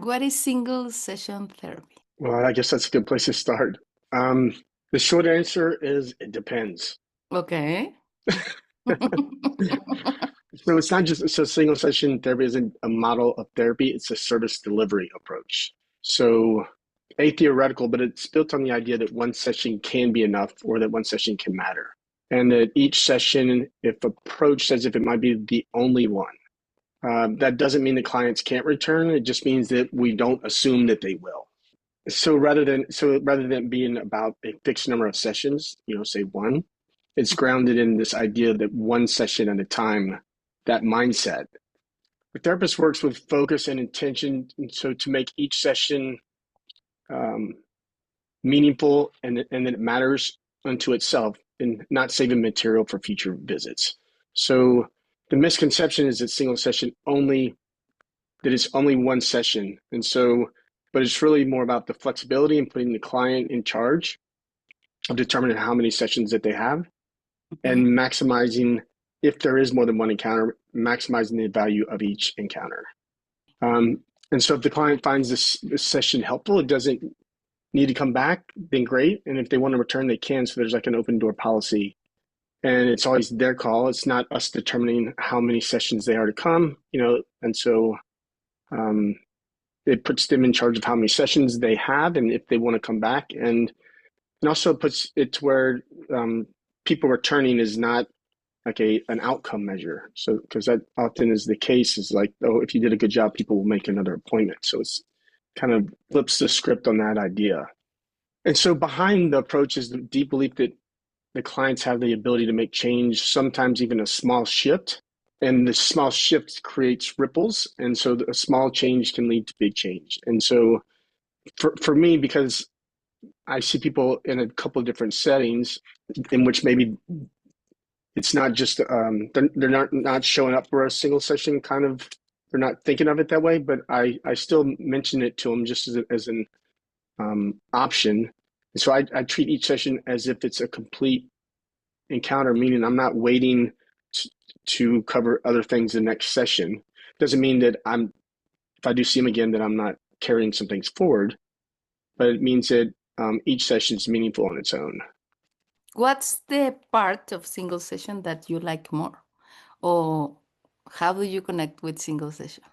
What is single session therapy? Well, I guess that's a good place to start. The short answer is it depends. Okay. So it's not just so single session therapy isn't a model of therapy, it's a service delivery approach. So atheoretical, but it's built on the idea that one session can be enough or that one session can matter. And that each session, if approached as if it might be the only one, that doesn't mean the clients can't return. It just means that we don't assume that they will. So rather than being about a fixed number of sessions, say one, it's grounded in this idea that one session at a time, that mindset. The therapist works with focus and intention, and so to make each session um, meaningful and that it matters unto itself and not saving material for future visits. So the misconception is that single session only, that it's only one session. And so, but it's really more about the flexibility and putting the client in charge of determining how many sessions that they have and Mhm. maximizing, if there is more than one encounter, maximizing the value of each encounter. Um, and so if the client finds this session helpful, it doesn't need to come back, then great. And if they want to return, they can. So there's like an open door policy. And it's always their call. It's not us determining how many sessions they are to come, and so um, it puts them in charge of how many sessions they have and if they want to come back. And also puts it to where people returning is not like an outcome measure. So, because that often is the case, is like, oh, if you did a good job, people will make another appointment. So it's kind of flips the script on that idea. And so behind the approach is the deep belief that the clients have the ability to make change, sometimes even a small shift. And the small shift creates ripples. And so a small change can lead to big change. And so for me, because I see people in a couple of different settings in which maybe it's not just they're not showing up for a single session kind of, they're not thinking of it that way, but I still mention it to them just as an option. And so I treat each session as if it's a complete encounter, meaning I'm not waiting to cover other things the next session. Doesn't mean that if I do see them again, that I'm not carrying some things forward, but it means that each session is meaningful on its own. What's the part of single session that you like more? Or how do you connect with single session?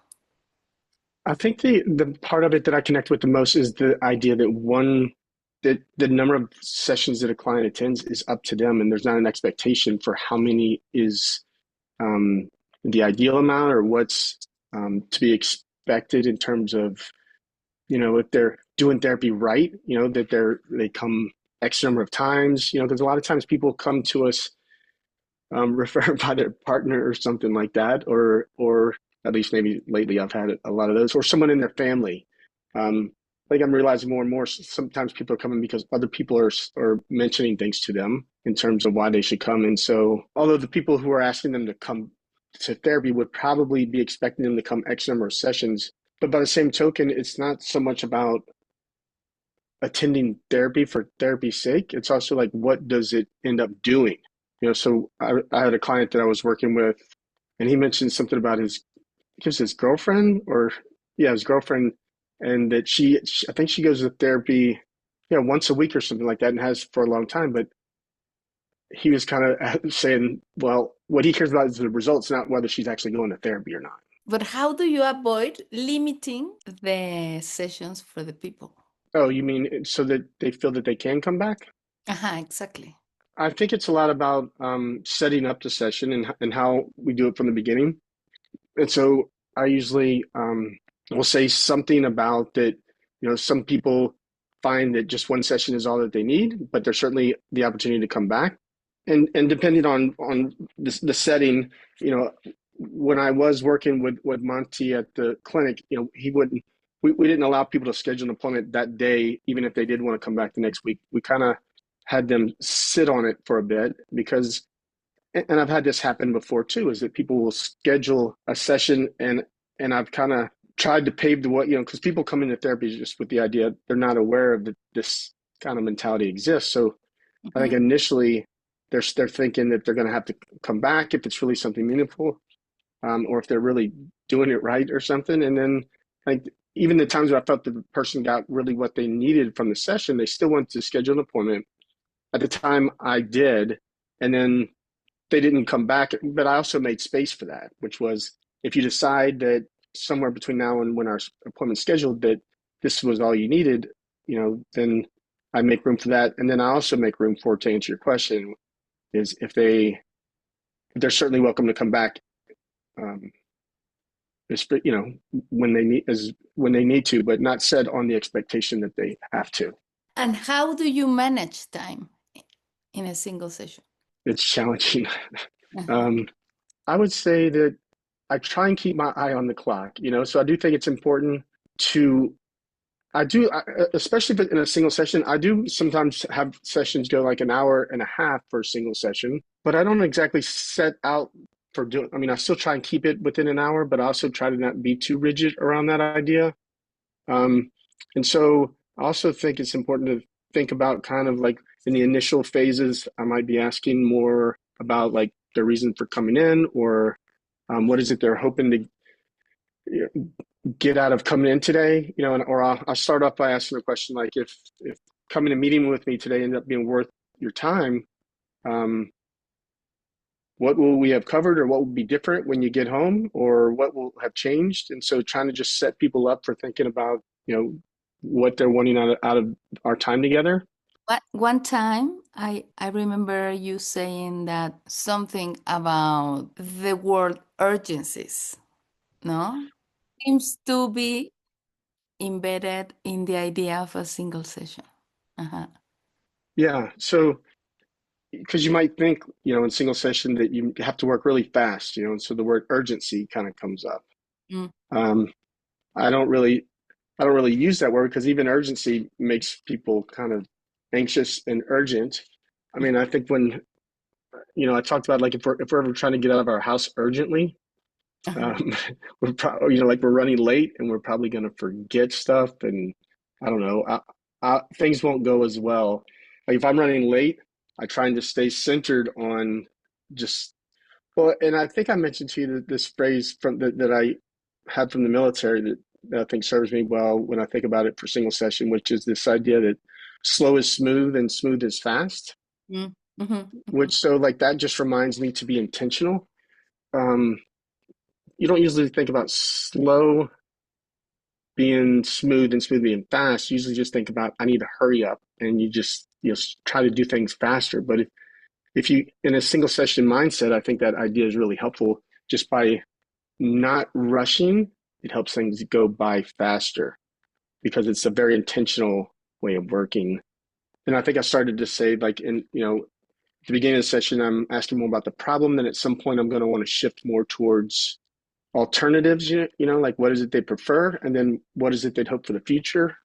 I think the part of it that I connect with the most is the idea that the number of sessions that a client attends is up to them, and there's not an expectation for how many is the ideal amount or what's to be expected in terms of, if they're doing therapy right, that they come X number of times, because a lot of times people come to us referred by their partner or something like that, or at least maybe lately I've had a lot of those, or someone in their family. I think I'm realizing more and more sometimes people are coming because other people are mentioning things to them in terms of why they should come. And so although the people who are asking them to come to therapy would probably be expecting them to come X number of sessions, but by the same token, it's not so much about attending therapy for therapy's sake. It's also like, what does it end up doing? So I had a client that I was working with, and he mentioned something about his girlfriend, or yeah, his girlfriend, and that I think she goes to therapy, once a week or something like that, and has for a long time. But he was kind of saying, well, what he cares about is the results, not whether she's actually going to therapy or not. But how do you avoid limiting the sessions for the people? Oh, you mean so that they feel that they can come back? Exactly. I think it's a lot about setting up the session and how we do it from the beginning. And so I usually will say something about that. Some people find that just one session is all that they need, but there's certainly the opportunity to come back. And depending on the setting, when I was working with Monty at the clinic, he wouldn't. We didn't allow people to schedule an appointment that day, even if they did want to come back the next week. We kind of had them sit on it for a bit because, and I've had this happen before too, is that people will schedule a session and I've kind of tried to pave the way, because people come into therapy just with the idea they're not aware of this kind of mentality exists. So I think Mhm. initially they're thinking that they're going to have to come back if it's really something meaningful, or if they're really doing it right or something. And then I think even the times where I felt that the person got really what they needed from the session, they still went to schedule an appointment. At the time I did, and then they didn't come back. But I also made space for that, which was if you decide that somewhere between now and when our appointment's scheduled that this was all you needed, then I make room for that. And then I also make room for, to answer your question, is if they're certainly welcome to come back, um, when they need to, but not set on the expectation that they have to. And how do you manage time in a single session? It's challenging. Uh-huh. um, I would say that I try and keep my eye on the clock, so I do think it's important to, especially if in a single session, I do sometimes have sessions go like an hour and a half for a single session, but I don't exactly set out for doing, I mean, I still try and keep it within an hour, but I also try to not be too rigid around that idea. Um, and so I also think it's important to think about kind of like in the initial phases, I might be asking more about like their reason for coming in, or what is it they're hoping to get out of coming in today, or I'll start off by asking a question like, if coming and meeting with me today ended up being worth your time, um, what will we have covered, or what will be different when you get home, or what will have changed? And so trying to just set people up for thinking about, what they're wanting out of our time together. One time, I remember you saying that something about the word urgencies, no? Seems to be embedded in the idea of a single session. Uh-huh. Yeah. So, because you might think, in single session that you have to work really fast, and so the word urgency kind of comes up. Mm, Um, I don't really, I don't really use that word because even urgency makes people kind of anxious and urgent. I mean, I think when, I talked about like if we're ever trying to get out of our house urgently, uh-huh. um, we're probably, like we're running late and we're probably going to forget stuff. And I don't know, things won't go as well. Like if I'm running late, I try and just stay centered on just, well, and I think I mentioned to you that this phrase that I had from the military that I think serves me well when I think about it for single session, which is this idea that slow is smooth and smooth is fast. Mm, mhm, mhm. Which, so like that just reminds me to be intentional. Um, you don't usually think about slow being smooth and smooth being fast. You usually just think about I need to hurry up, and you just try to do things faster. But if you in a single session mindset, I think that idea is really helpful. Just by not rushing, it helps things go by faster because it's a very intentional way of working. And I think I started to say like at the beginning of the session, I'm asking more about the problem. Then at some point, I'm going to want to shift more towards alternatives, like what is it they prefer? And then what is it they'd hope for the future?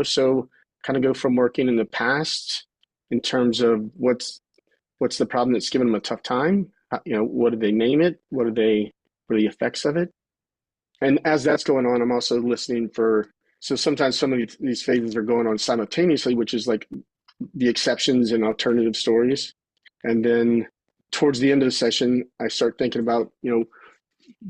So kind of go from working in the past in terms of what's the problem that's given them a tough time? What do they name it? What are the effects of it? And as that's going on, I'm also listening for, so sometimes some of these phases are going on simultaneously, which is like the exceptions and alternative stories. And then towards the end of the session, I start thinking about,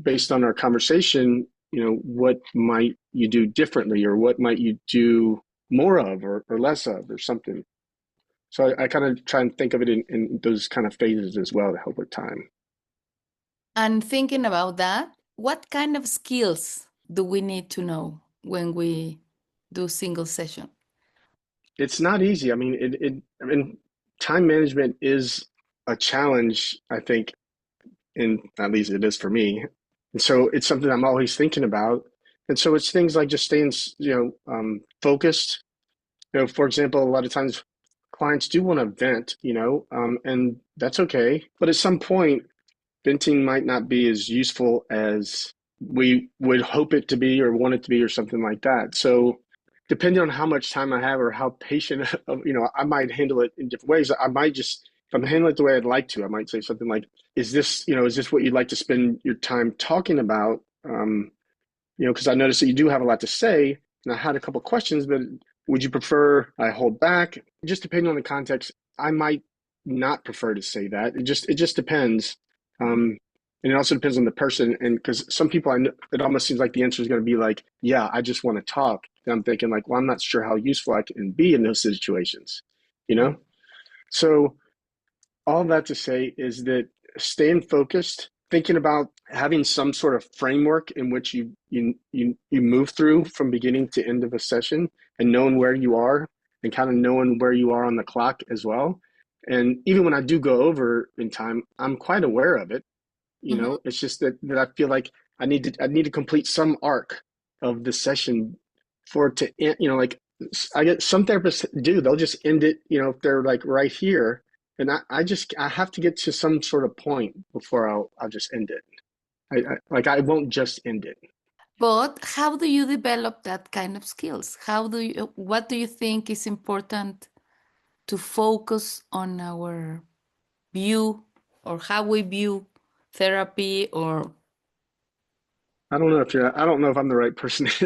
based on our conversation, what might you do differently, or what might you do more of, or less of, or something. So I kind of try and think of it in those kind of phases as well to help with time. And thinking about that, what kind of skills do we need to know when we do single session? It's not easy. I mean, I mean, time management is a challenge, I think, and at least it is for me. And so it's something I'm always thinking about. And so it's things like just staying, focused. For example, a lot of times clients do want to vent, and that's okay. But at some point, venting might not be as useful as we would hope it to be or want it to be or something like that. So depending on how much time I have or how patient, I might handle it in different ways. I might just, if I'm handling it the way I'd like to, I might say something like, is this what you'd like to spend your time talking about? Because I noticed that you do have a lot to say, and I had a couple of questions, but would you prefer I hold back? Just depending on the context, I might not prefer to say that. It just depends. Um, And it also depends on the person. And because some people, I know, it almost seems like the answer is going to be like, yeah, I just want to talk. And I'm thinking like, well, I'm not sure how useful I can be in those situations, you know? So all that to say is that staying focused, thinking about having some sort of framework in which you move through from beginning to end of a session, and knowing where you are and kind of knowing where you are on the clock as well. And even when I do go over in time, I'm quite aware of it. You Mhm. know, it's just that I feel like I need to complete some arc of the session for it to end, like I get some therapists do, they'll just end it, if they're like right here. And I have to get to some sort of point before I'll just end it. I won't just end it. But how do you develop that kind of skills? What do you think is important to focus on our view or how we view therapy or I don't know if I'm the right person to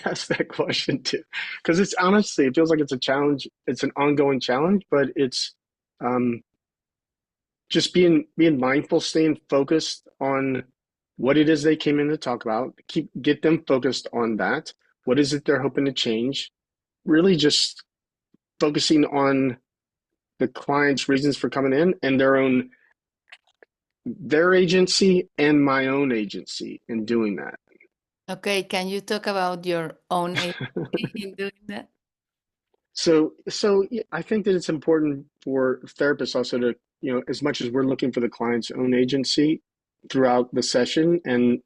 ask that question to, because it's honestly, it feels like it's a challenge. It's an ongoing challenge, but it's um, just being mindful, staying focused on what it is they came in to talk about. Get them focused on that. What is it they're hoping to change? Really, just focusing on the client's reasons for coming in and their agency and my own agency in doing that. okay, can you talk about your own agency in doing that? So yeah, I think that it's important for therapists also to, as much as we're looking for the client's own agency throughout the session, and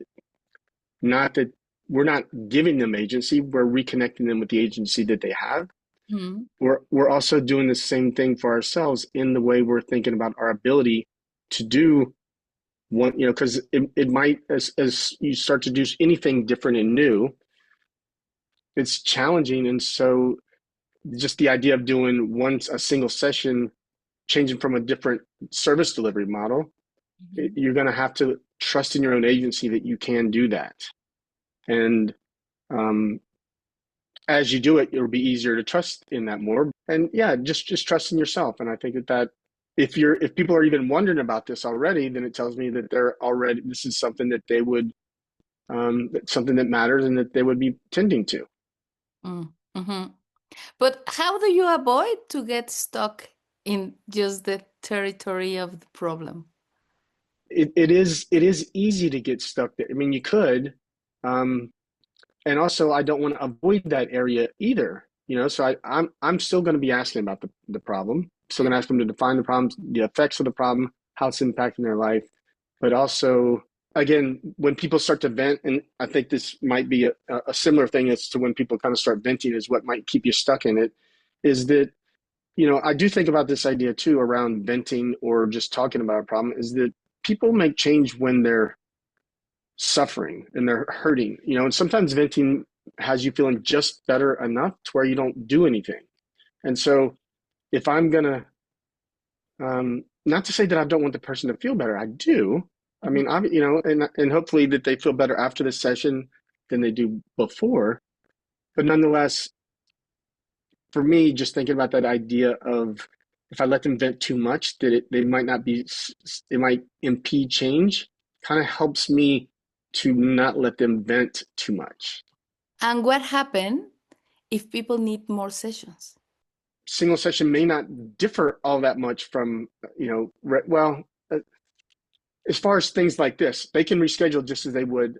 not that we're not giving them agency, we're reconnecting them with the agency that they have. Mhm. We're also doing the same thing for ourselves in the way we're thinking about our ability to do one, because it might, as you start to do anything different and new, it's challenging. And so just the idea of doing a single session, changing from a different service delivery model, Mhm. you're going to have to trust in your own agency that you can do that. And um, as you do it, it'll be easier to trust in that more. And yeah, just trust in yourself. And I think that if people are even wondering about this already, then it tells me that this is something that they would something that matters and that they would be tending to. Mm. Mhm. But how do you avoid to get stuck in just the territory of the problem? It is easy to get stuck there. I mean, you could, um, and also I don't want to avoid that area either. So I'm still going to be asking about the problem. Still going to ask them to define the problems, the effects of the problem, how it's impacting their life, but also again, when people start to vent, and I think this might be a similar thing as to when people kind of start venting, is what might keep you stuck in it, is that I do think about this idea too around venting or just talking about a problem, is that people make change when they're suffering and they're hurting, and sometimes venting has you feeling just better enough to where you don't do anything. And so if I'm gonna, not to say that I don't want the person to feel better, I do. I Mhm. mean, and hopefully that they feel better after the session than they do before. But nonetheless, for me, just thinking about that idea of if I let them vent too much, that they might not be, it might impede change, kind of helps me to not let them vent too much. And what happened if people need more sessions? Single session may not differ all that much from, as far as things like this, they can reschedule just as they would,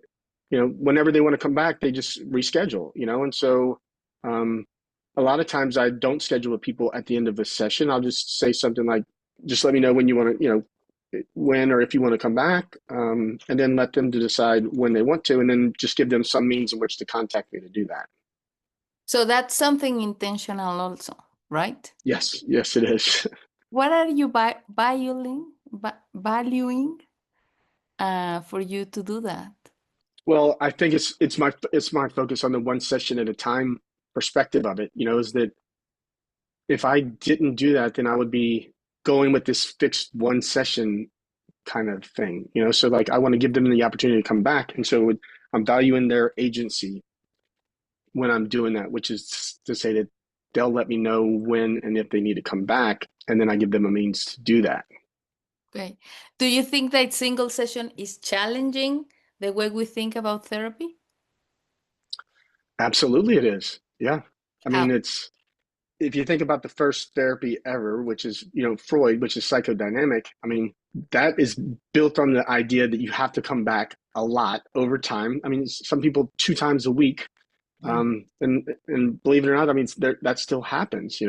whenever they want to come back, they just reschedule, and so um, a lot of times I don't schedule with people at the end of a session. I'll just say something like, just let me know when you want to, when or if you want to come back, and then let them to decide when they want to, and then just give them some means in which to contact me to do that. So that's something intentional also, right? Yes, yes, it is. What are you valuing for you to do that? Well, I think it's my focus on the one session at a time perspective of it. Is that if I didn't do that, then I would be going with this fixed one session kind of thing. So like I want to give them the opportunity to come back, and so I'm valuing their agency when I'm doing that, which is to say that they'll let me know when and if they need to come back, and then I give them a means to do that. Okay. Do you think that single session is challenging the way we think about therapy? Absolutely, it is. Yeah. I How? mean, it's if you think about the first therapy ever, which is, Freud, which is psychodynamic, I mean, that is built on the idea that you have to come back a lot over time. I mean, some people 2 times a week. Mhm. And believe it or not, I mean, that still happens.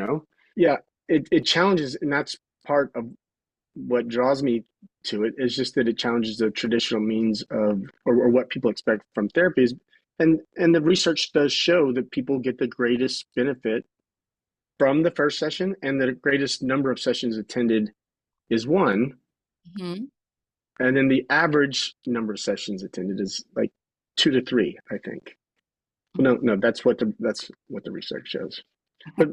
Yeah, it challenges, and that's part of what draws me to it is just that it challenges the traditional means of or what people expect from therapies. And the research does show that people get the greatest benefit from the first session, and the greatest number of sessions attended is one, Mhm. and then the average number of sessions attended is like 2 to 3, I think. No, no, that's what the research shows. But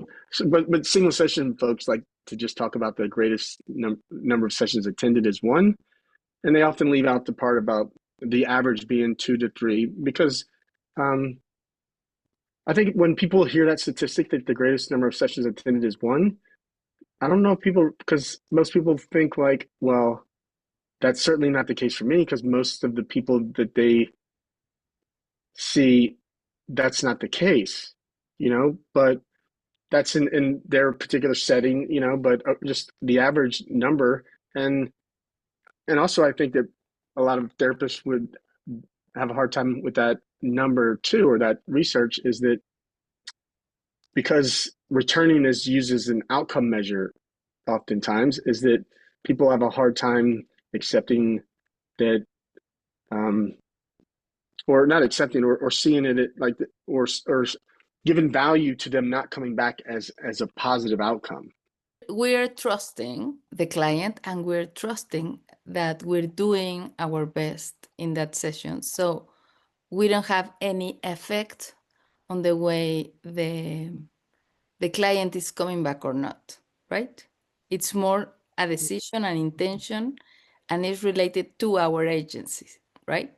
but single session folks like to just talk about the greatest number of sessions attended is one, and they often leave out the part about the average being 2 to 3 because um, I think when people hear that statistic that the greatest number of sessions attended is one, I don't know if people because most people think like, well, that's certainly not the case for me because most of the people that they see, that's not the case. But that's in their particular setting, but just the average number. And also, I think that a lot of therapists would have a hard time with that number too, or that research is that because returning is used as an outcome measure oftentimes, is that people have a hard time accepting that, um, or not accepting, or seeing it like, or giving value to them not coming back as a positive outcome. We're trusting the client and we're trusting that we're doing our best in that session. So we don't have any effect on the way the client is coming back or not, right? It's more a decision, an intention, and it's related to our agencies, right?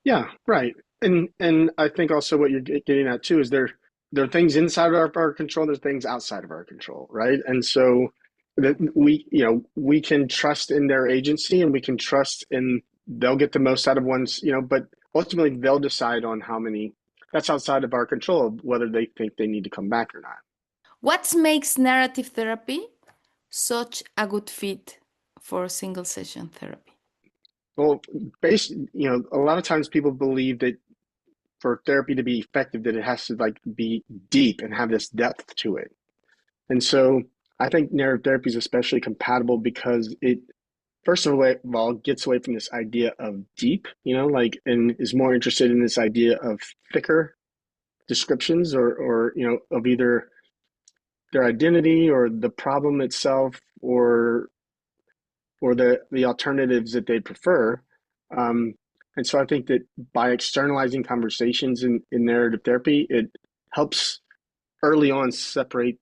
Yeah, right. And I think also what you're getting at too is there are things inside of our control, there's things outside of our control, right? And so that we can trust in their agency and we can trust in they'll get the most out of one's, but ultimately they'll decide on how many that's outside of our control of whether they think they need to come back or not. What makes narrative therapy such a good fit for single session therapy? Well, a lot of times people believe that for therapy to be effective, that it has to like be deep and have this depth to it. And so I think narrative therapy is especially compatible because it, first of all, gets away from this idea of deep, and is more interested in this idea of thicker descriptions or of either their identity or the problem itself or the alternatives that they prefer. Um, and so I think that by externalizing conversations in narrative therapy, it helps early on separate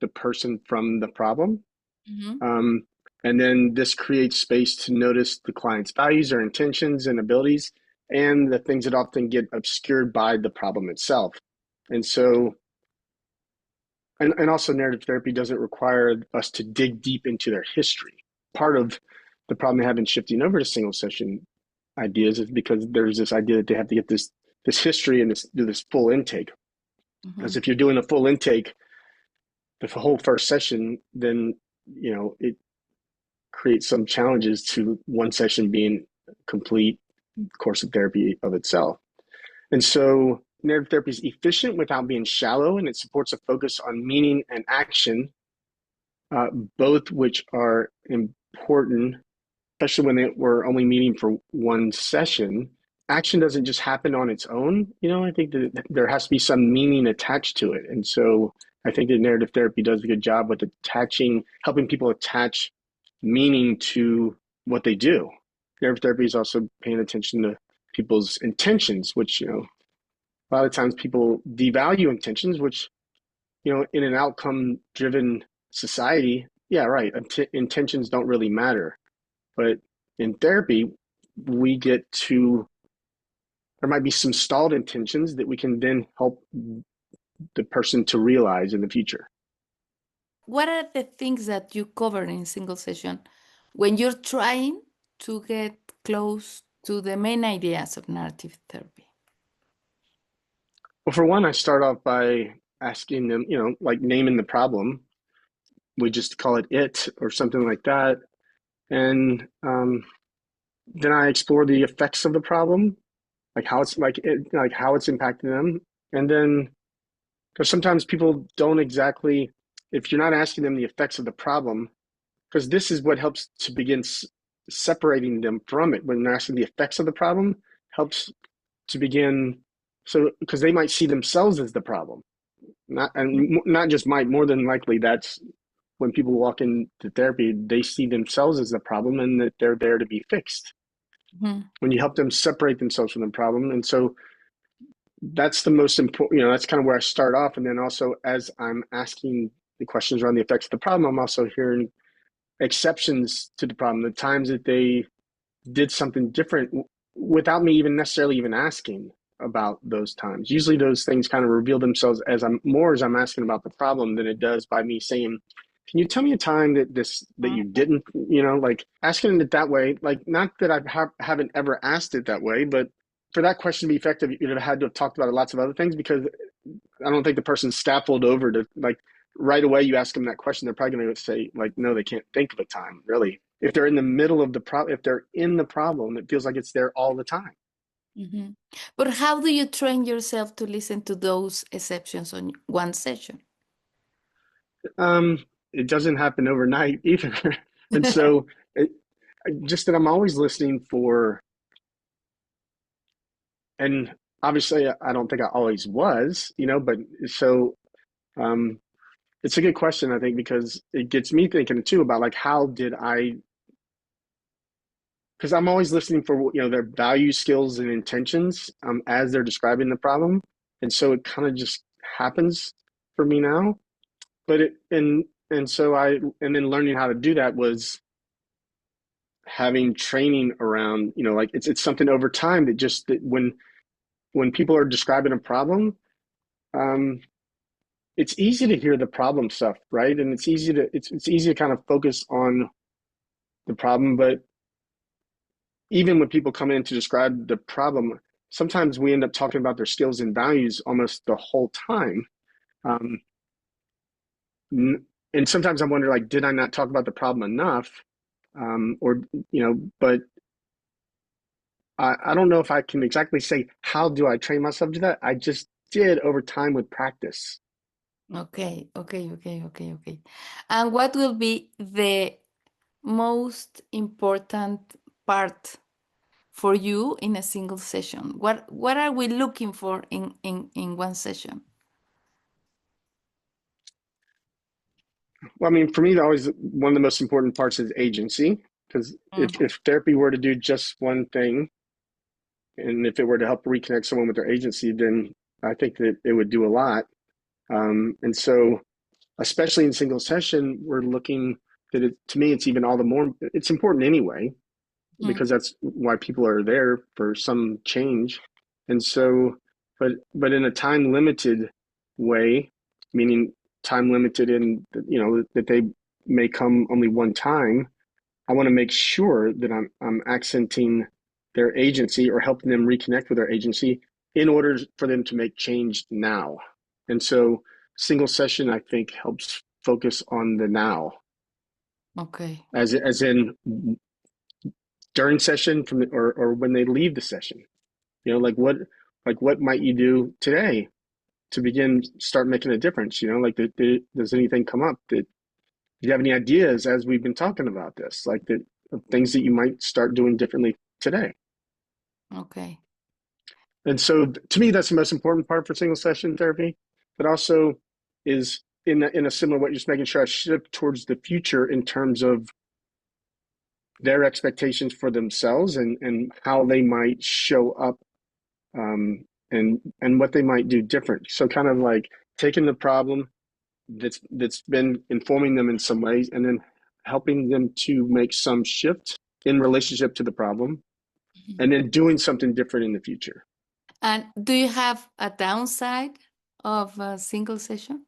the person from the problem. Mhm. Um, and then this creates space to notice the client's values or intentions and abilities and the things that often get obscured by the problem itself. And so, and also narrative therapy doesn't require us to dig deep into their history. Part of the problem they have in shifting over to single session ideas is because there's this idea that they have to get this history and do this full intake. Because Mhm. if you're doing a full intake, the whole first session, then it create some challenges to one session being a complete course of therapy of itself. And so narrative therapy is efficient without being shallow, and it supports a focus on meaning and action, uh, both which are important, especially when they were only meeting for one session. Action doesn't just happen on its own. I think that there has to be some meaning attached to it. And so I think that narrative therapy does a good job with helping people attach meaning to what they do. Narrative therapy is also paying attention to people's intentions, which, a lot of times people devalue intentions, which, in an outcome driven society, yeah, right. Intentions don't really matter. But in therapy, we get to, there might be some stalled intentions that we can then help the person to realize in the future. What are the things that you cover in single session when you're trying to get close to the main ideas of narrative therapy? Well, for one, I start off by asking them, like naming the problem. We just call it or something like that. And then I explore the effects of the problem, like how it's impacting them. And then, because sometimes people don't exactly, if you're not asking them the effects of the problem, because this is what helps to begin separating them from it. When they're asking the effects of the problem, helps to begin. So, because they might see themselves as the problem, not just might, more than likely, that's when people walk into therapy, they see themselves as the problem and that they're there to be fixed. Mhm. When you help them separate themselves from the problem, and so that's the most important. That's kind of where I start off, and then also as I'm asking the questions around the effects of the problem, I'm also hearing exceptions to the problem, the times that they did something different without me even necessarily even asking about those times. Usually those things kind of reveal themselves as I'm asking about the problem than it does by me saying, can you tell me a time that you didn't, like asking it that way, like not that haven't ever asked it that way, but for that question to be effective, you'd have had to have talked about lots of other things, because I don't think the person's scaffold over to, like, right away you ask them that question, they're probably going to say, like, no, they can't think of a time, really. If they're in the middle of the problem, if they're in the problem, it feels like it's there all the time. Mhm. But how do you train yourself to listen to those exceptions on one session? Um, it doesn't happen overnight either. And so it, just that I'm always listening for, and obviously I don't think I always was, but so um, it's a good question, I think, because it gets me thinking too about, like, how did I, because I'm always listening for, their value, skills, and intentions as they're describing the problem, and so it kind of just happens for me now. But it and so I and then learning how to do that was having training around, like it's something over time that when people are describing a problem, um, it's easy to hear the problem stuff, right? And it's easy to kind of focus on the problem, but even when people come in to describe the problem, sometimes we end up talking about their skills and values almost the whole time. Um, and sometimes I wonder, like, did I not talk about the problem enough? Or, but I don't know if I can exactly say, how do I train myself to do that? I just did over time with practice. Okay, okay, okay, okay, okay. And what will be the most important part for you in a single session? What are we looking for in one session? Well, I mean, for me, always one of the most important parts is agency, because Mm. if therapy were to do just one thing, and if it were to help reconnect someone with their agency, then I think that it would do a lot. And so, especially in single session, we're looking that to me, it's even all the more, it's important anyway, Mm. because that's why people are there, for some change. And so, but in a time limited way, meaning time limited in, that they may come only one time. I want to make sure that I'm accenting their agency or helping them reconnect with their agency in order for them to make change now. And so single session, I think, helps focus on the now, Okay. as in during session, or when they leave the session. Like what might you do today to begin start making a difference? Like, does anything come up that, do you have any ideas as we've been talking about this, like that, of things that you might start doing differently today? Okay. And so to me, that's the most important part for single session therapy, but also is in a similar way, just making sure I shift towards the future in terms of their expectations for themselves, and how they might show up, and what they might do different. So kind of like taking the problem that's been informing them in some ways, and then helping them to make some shift in relationship to the problem, Mhm. and then doing something different in the future. And do you have a downside of a single session?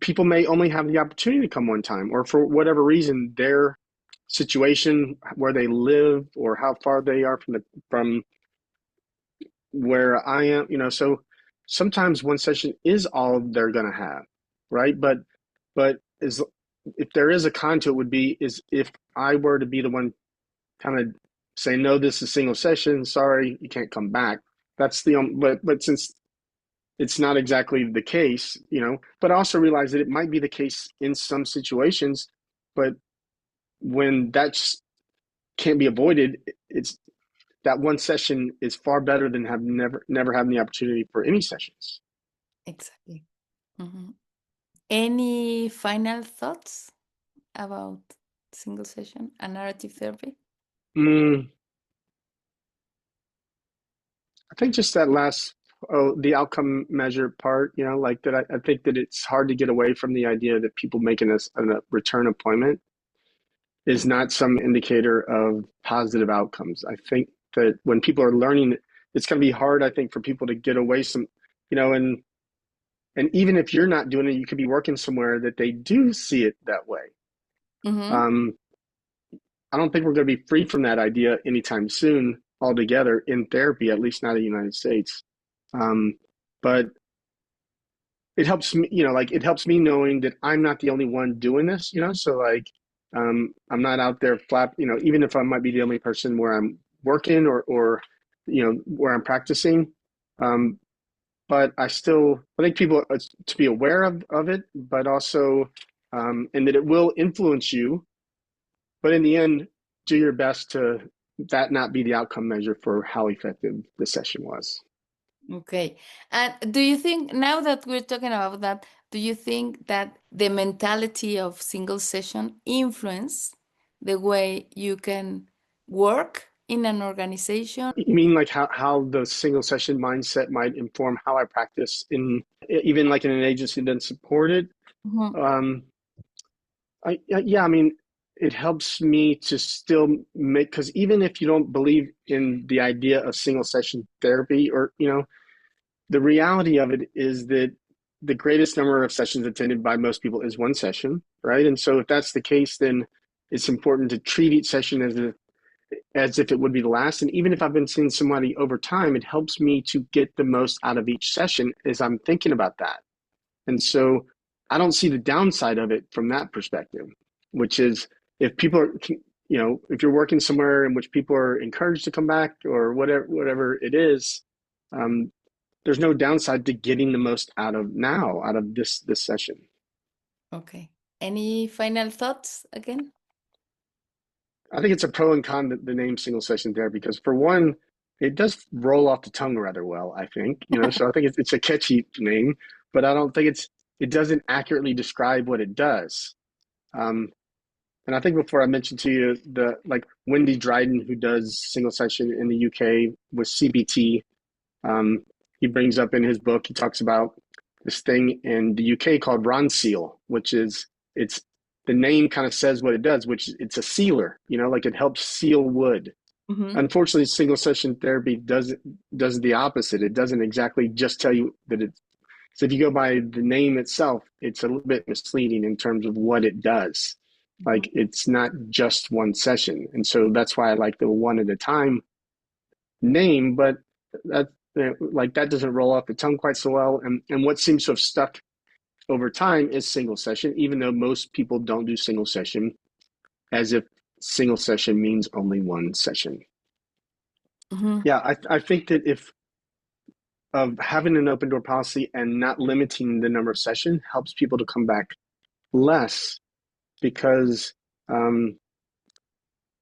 People may only have the opportunity to come one time, or for whatever reason, they're situation, where they live, or how far they are from where I am. So sometimes one session is all they're going to have, right? But is if there is a con to it, would be is if I were to be the one kind of say, no, this is a single session. Sorry, you can't come back. That's the but since it's not exactly the case, but I also realize that it might be the case in some situations, but when that can't be avoided, it's that one session is far better than have never having the opportunity for any sessions. Exactly. Hmm. Any final thoughts about single session and narrative therapy? Mm, I think just that last, the outcome measure part, like that. I think that it's hard to get away from the idea that people making a return appointment is not some indicator of positive outcomes. I think that when people are learning, it's going to be hard, I think, for people to get away and even if you're not doing it, you could be working somewhere that they do see it that way. Mm-hmm. Um, I don't think we're going to be free from that idea anytime soon altogether in therapy, at least not in the United States. Um, but it helps me, like it helps me knowing that I'm not the only one doing this, so like I'm not out there even if I might be the only person where I'm working or where I'm practicing. Um, but I think people to be aware of it, but also and that it will influence you, but in the end, do your best to that not be the outcome measure for how effective the session was. Okay. And do you think, now that we're talking about that, do you think that the mentality of single session influence the way you can work in an organization? You mean like how the single session mindset might inform how I practice in even like in an agency that doesn't support it? Mhm. Um, yeah, I mean, it helps me to still make, because even if you don't believe in the idea of single session therapy, or the reality of it is that the greatest number of sessions attended by most people is one session, right? And so if that's the case, then it's important to treat each session as if it would be the last. And even if I've been seeing somebody over time, it helps me to get the most out of each session as I'm thinking about that. And so I don't see the downside of it from that perspective, which is if people are, if you're working somewhere in which people are encouraged to come back or whatever it is, um, there's no downside to getting the most out of this session. Okay. Any final thoughts again? I think it's a pro and con, the name single session therapy, because for one, it does roll off the tongue rather well, I think, so I think it's a catchy name, but I don't think it doesn't accurately describe what it does. Um, and I think before I mentioned to you the like Wendy Dryden, who does single session in the UK with CBT, um, he brings up in his book, he talks about this thing in the UK called Ron Seal, which is it's the name kind of says what it does, which it's a sealer, like it helps seal wood. Hmm. Unfortunately, single session therapy does the opposite. It doesn't exactly just tell you that it's so if you go by the name itself, it's a little bit misleading in terms of what it does. Like it's not just one session. And so that's why I like the one at a time name, but that like that doesn't roll off the tongue quite so well. And what seems to have stuck over time is single session, even though most people don't do single session, as if single session means only one session. Hmm. Yeah, I think that if of having an open door policy and not limiting the number of sessions helps people to come back less because um,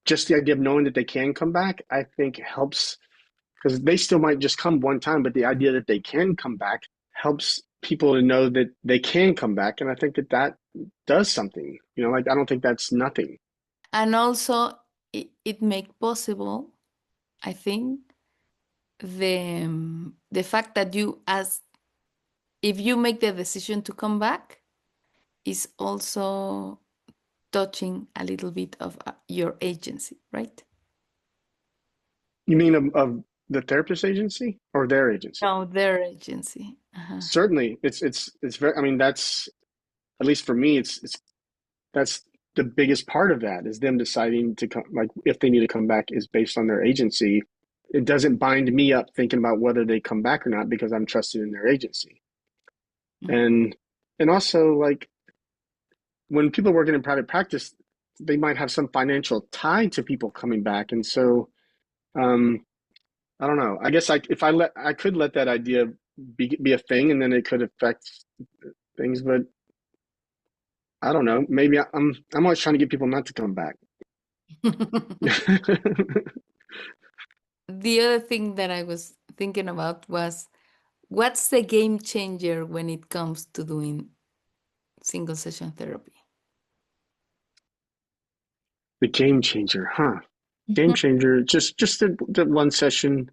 just the idea of knowing that they can come back, I think helps because they still might just come one time, but the idea that they can come back helps people to know that they can come back. And I think that does something, like I don't think that's nothing. And also, it make possible, I think, the fact that you, as if you make the decision to come back, is also touching a little bit of your agency, right? You mean of the therapist agency or their agency? No, their agency. Uh-huh. Certainly, it's very. I mean, that's at least for me. It's that's the biggest part of that is them deciding to come, like if they need to come back is based on their agency. It doesn't bind me up thinking about whether they come back or not because I'm trusted in their agency. Mm. And also like when people are working in private practice, they might have some financial tie to people coming back. And so um I don't know. I guess if I could let that idea be a thing and then it could affect things, but I don't know. Maybe I'm always trying to get people not to come back. The other thing that I was thinking about was what's the game changer when it comes to doing single session therapy? The game changer, huh? Game Mhm. changer. Just the one session.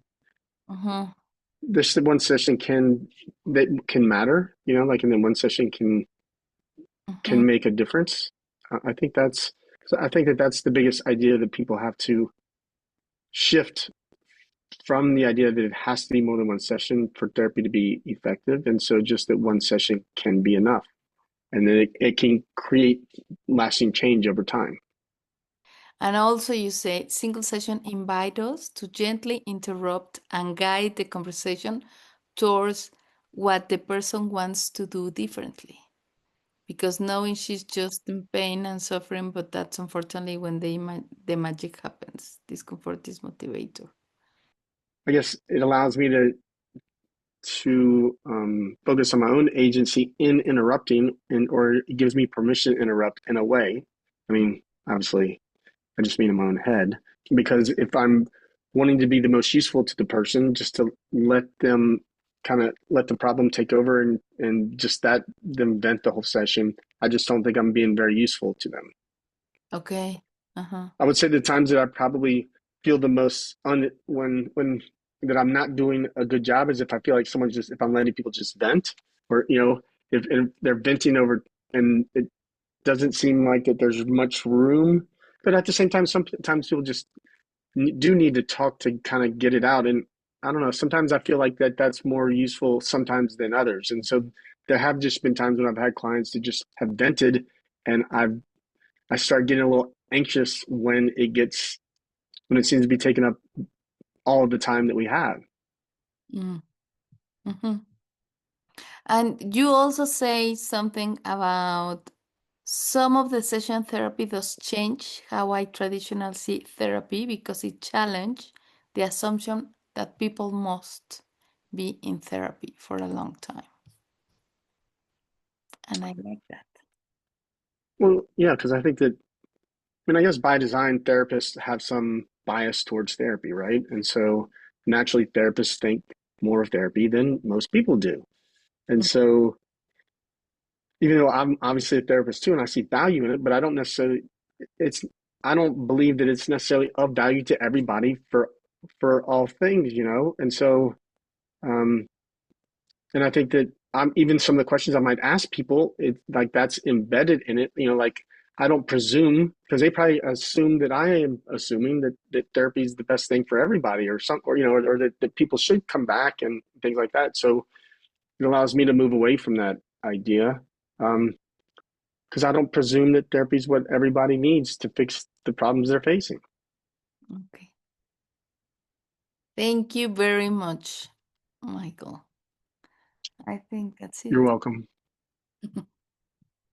Mhm. This the one session that can matter. You know, like and then one session Mhm. can make a difference. I think that's the biggest idea that people have to shift from the idea that it has to be more than one session for therapy to be effective, and so just that one session can be enough, and then it can create lasting change over time. And also, you say single session invite us to gently interrupt and guide the conversation towards what the person wants to do differently. Because knowing she's just in pain and suffering, but that's unfortunately when the magic happens. Discomfort is motivator. I guess it allows me to focus on my own agency in interrupting, and or it gives me permission to interrupt in a way. I mean, obviously, I just mean in my own head because if I'm wanting to be the most useful to the person, just to let them kind of let the problem take over and just that them vent the whole session, I just don't think I'm being very useful to them. Okay. Uh-huh. I would say the times that I probably feel the most when that I'm not doing a good job is if I feel like someone's just if I'm letting people just vent or if they're venting over and it doesn't seem like that there's much room. But at the same time, sometimes people just do need to talk to kind of get it out. And I don't know. Sometimes I feel like that's more useful sometimes than others. And so there have just been times when I've had clients that just have vented, and I start getting a little anxious when it seems to be taking up all of the time that we have. Mm. Mhm. And you also say something about some of the session therapy does change how I traditionally see therapy because it challenged the assumption that people must be in therapy for a long time. And I like that. Well, yeah, because I think that I guess by design, therapists have some bias towards therapy, right? And so naturally, therapists think more of therapy than most people do. And so even though I'm obviously a therapist too, and I see value in it, but it's, I don't believe that it's necessarily of value to everybody for all things, you know? And so, um, and I think that even some of the questions I might ask people, it like that's embedded in it, like I don't presume because they probably assume that I am assuming that therapy is the best thing for everybody or some, or that people should come back and things like that. So it allows me to move away from that idea. Um, because I don't presume that therapy is what everybody needs to fix the problems they're facing. Okay. Thank you very much, Michael. I think that's You're it. welcome.